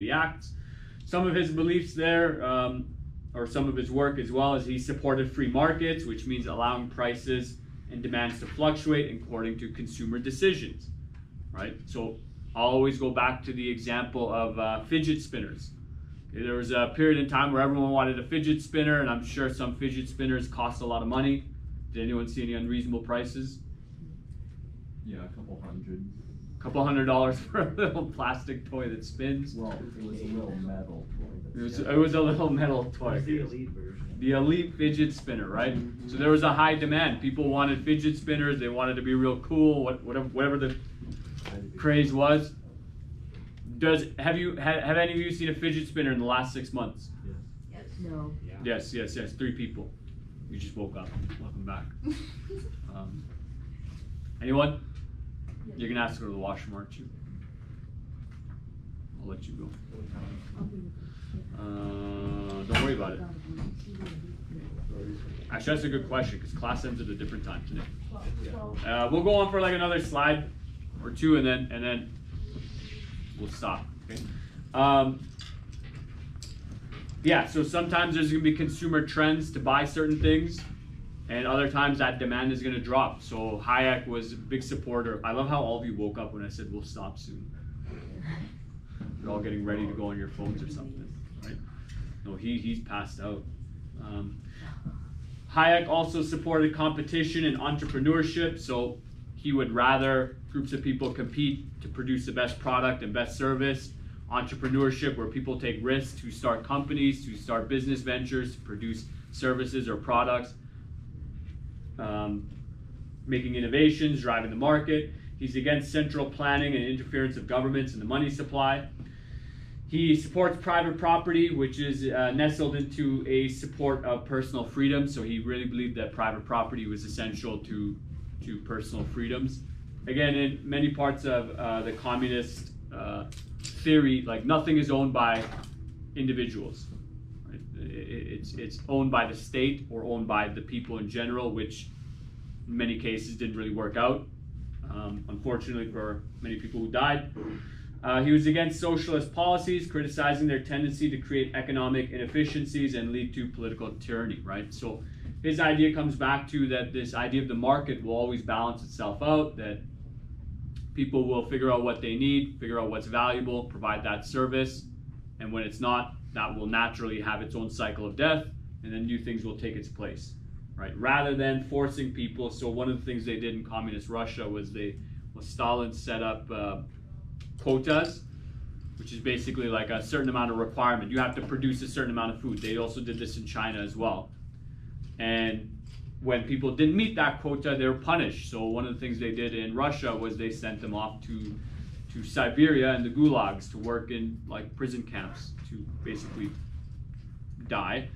the acts. Some of his beliefs there, or some of his work as well, is he supported free markets, which means allowing prices and demands to fluctuate according to consumer decisions, right? So I'll always go back to the example of fidget spinners. Okay, there was a period in time where everyone wanted a fidget spinner, and I'm sure some fidget spinners cost a lot of money. Did anyone see any unreasonable prices? Yeah, a couple hundred. Couple $100 for a little plastic toy that spins. Well, it was a little metal toy. It was a little metal toy. The elite version. The elite fidget spinner, right? So there was a high demand. People wanted fidget spinners. They wanted to be real cool. Whatever the craze was. Have any of you seen a fidget spinner in the last 6 months? Yes. No. Yeah. Yes. 3 people. You just woke up. Welcome back. Anyone? You're gonna have to go to the washroom, aren't you? I'll let you go. Don't worry about it. Actually, that's a good question because class ends at a different time today. We'll go on for like another slide or two, and then we'll stop. Okay. Yeah. So sometimes there's gonna be consumer trends to buy certain things. And other times that demand is going to drop. So Hayek was a big supporter. I love how all of you woke up when I said we'll stop soon. You're all getting ready to go on your phones or something, right? No, he's passed out. Hayek also supported competition and entrepreneurship. So he would rather groups of people compete to produce the best product and best service. Entrepreneurship, where people take risks to start companies, to start business ventures, to produce services or products. Making innovations, driving the market. He's against central planning and interference of governments in the money supply. He supports private property, which is nestled into a support of personal freedom. So he really believed that private property was essential to personal freedoms. Again, in many parts of the communist theory, like nothing is owned by individuals. Right? It's owned by the state or owned by the people in general, which in many cases didn't really work out, unfortunately for many people who died. He was against socialist policies, criticizing their tendency to create economic inefficiencies and lead to political tyranny, right? So his idea comes back to that this idea of the market will always balance itself out, that people will figure out what they need, figure out what's valuable, provide that service, and when it's not, that will naturally have its own cycle of death, and then new things will take its place, right? Rather than forcing people. So one of the things they did in communist Russia was Stalin set up quotas, which is basically like a certain amount of requirement. You have to produce a certain amount of food. They also did this in China as well. And when people didn't meet that quota, they were punished. So one of the things they did in Russia was they sent them off to Siberia and the gulags to work in like prison camps to basically die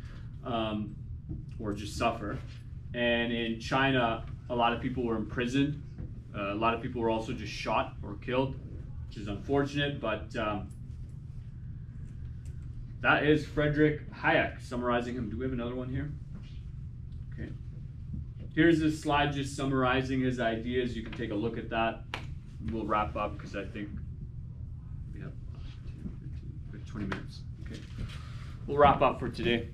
or just suffer. And in China, a lot of people were imprisoned. A lot of people were also just shot or killed, which is unfortunate, but that is Friedrich Hayek, summarizing him. Do we have another one here? Okay. Here's this slide just summarizing his ideas. You can take a look at that. We'll wrap up because I think we have 20 minutes. Okay. We'll wrap up for today.